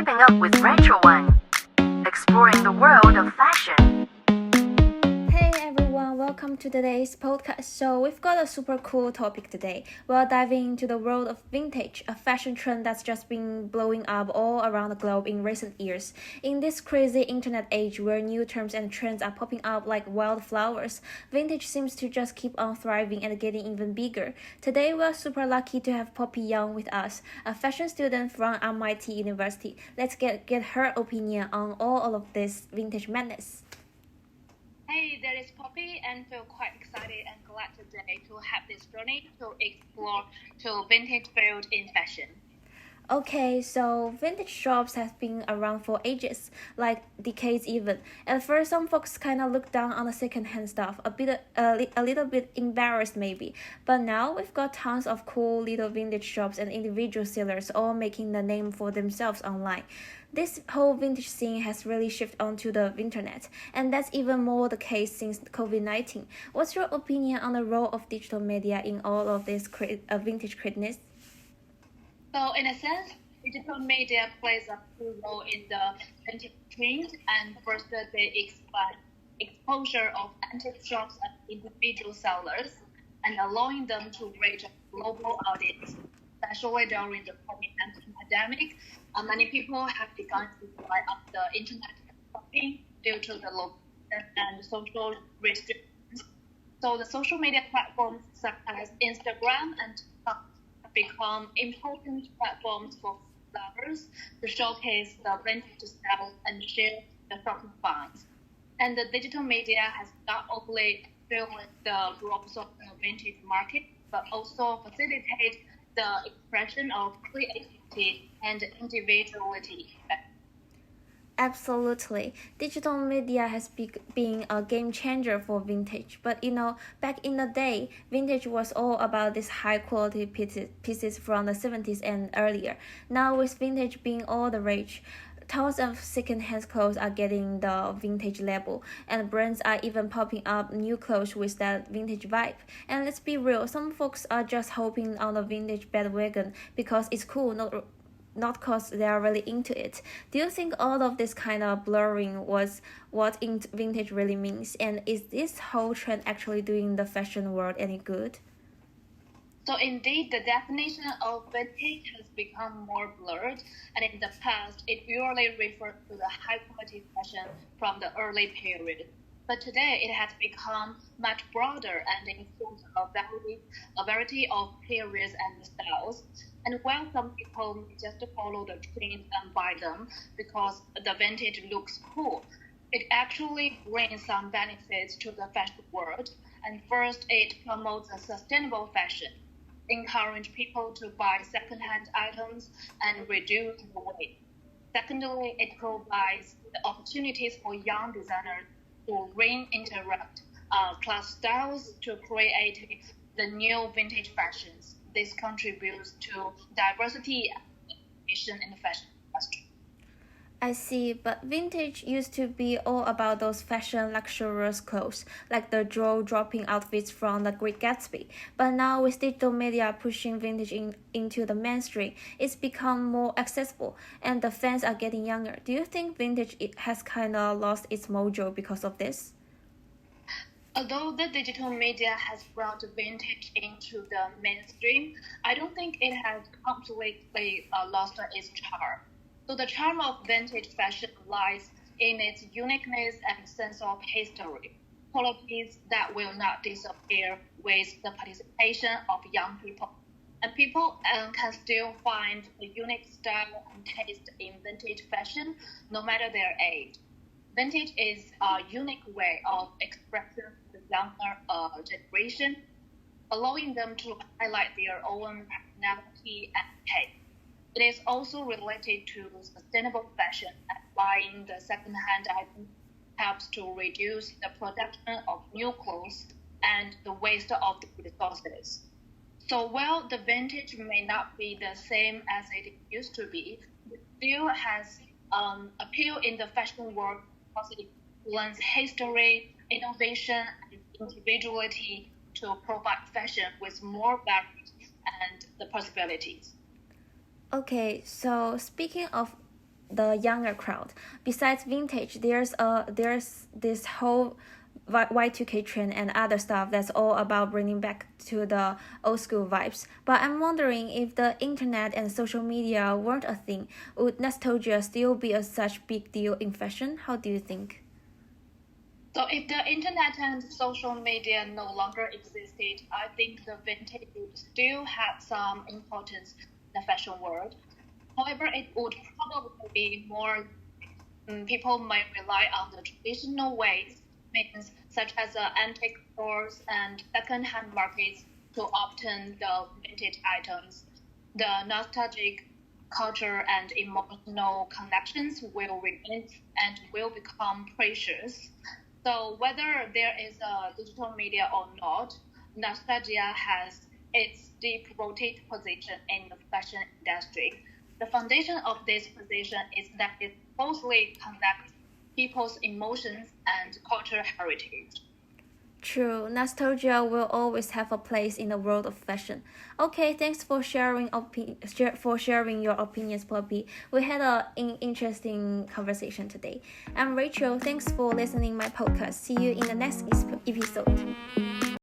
Keeping up with Wang, exploring the world of fashion. Hey everyone, welcome to today's podcast. So we've got a super cool topic today. We're diving into the world of vintage, a fashion trend that's just been blowing up all around the globe in recent years. In this crazy internet age where new terms and trends are popping up like wildflowers, vintage seems to just keep on thriving and getting even bigger. Today we're super lucky to have Poppy Young with us, a fashion student from MIT University. Let's get her opinion on all of this vintage madness. Hey, that is Poppy, and feel quite excited and glad today to have this journey to explore to vintage field in fashion. Okay, so vintage shops have been around for ages, like decades even. At first, some folks kind of looked down on the second-hand stuff, a little bit embarrassed maybe. But now we've got tons of cool little vintage shops and individual sellers all making the name for themselves online. This whole vintage scene has really shifted onto the internet, and that's even more the case since COVID-19. What's your opinion on the role of digital media in all of this vintage craziness? So, in a sense, digital media plays a key role in the vintage trend, and first they expand exposure of antique shops and individual sellers, and allowing them to reach a global audience, especially during the COVID-19 pandemic. Many people have begun to rely on the internet shopping due to the location and social restrictions. So the social media platforms such as Instagram and TikTok have become important platforms for lovers to showcase the vintage styles and share the shopping finds. And the digital media has not only fueled the growth of the vintage market, but also facilitated the expression of creativity and individuality. Absolutely. Digital media has been a game changer for vintage. But back in the day, vintage was all about these high quality pieces from the 70s and earlier. Now, with vintage being all the rage, tons of second-hand clothes are getting the vintage label, and brands are even popping up new clothes with that vintage vibe. And let's be real, some folks are just hopping on the vintage bandwagon because it's cool, not because they are really into it. Do you think all of this kind of blurring was what vintage really means? And is this whole trend actually doing the fashion world any good? So indeed, the definition of vintage has become more blurred, and in the past, it usually referred to the high-quality fashion from the early period. But today, it has become much broader and includes a variety of periods and styles. And while some people may just follow the trends and buy them because the vintage looks cool, it actually brings some benefits to the fashion world. And first, it promotes a sustainable fashion, encourage people to buy second-hand items and reduce the waste. Secondly, it provides the opportunities for young designers to reinterrupt class styles to create the new vintage fashions. This contributes to diversity and innovation in the fashion industry. I see, but vintage used to be all about those fashion luxurious clothes, like the jaw-dropping outfits from the Great Gatsby. But now with digital media pushing vintage into the mainstream, it's become more accessible, and the fans are getting younger. Do you think vintage has kind of lost its mojo because of this? Although the digital media has brought vintage into the mainstream, I don't think it has completely lost its charm. So the charm of vintage fashion lies in its uniqueness and sense of history, qualities that will not disappear with the participation of young people. And people can still find a unique style and taste in vintage fashion, no matter their age. Vintage is a unique way of expressing the younger generation, allowing them to highlight their own personality and taste. It is also related to sustainable fashion, and buying the second-hand items helps to reduce the production of new clothes and the waste of the resources. So while the vintage may not be the same as it used to be, it still has appeal in the fashion world because it blends history, innovation, and individuality to provide fashion with more variety and the possibilities. Okay, so speaking of the younger crowd. Besides vintage, there's this whole Y2K trend and other stuff that's all about bringing back to the old school vibes. But I'm wondering, if the internet and social media weren't a thing, would nostalgia still be such big deal in fashion? How do you think? So if the internet and social media no longer existed, I think the vintage would still have some importance in the fashion world. However, it would probably be more, people might rely on the traditional ways, means such as antique stores and second-hand markets to obtain the vintage items. The nostalgic culture and emotional connections will remain and will become precious. So whether there is a digital media or not, nostalgia has its deep-rooted position in the fashion industry. The foundation of this position is that it closely connects people's emotions and cultural heritage. True, nostalgia will always have a place in the world of fashion. Okay, thanks for sharing your opinions, Poppy. We had an interesting conversation today. I'm Rachel. Thanks for listening my podcast. See you in the next episode.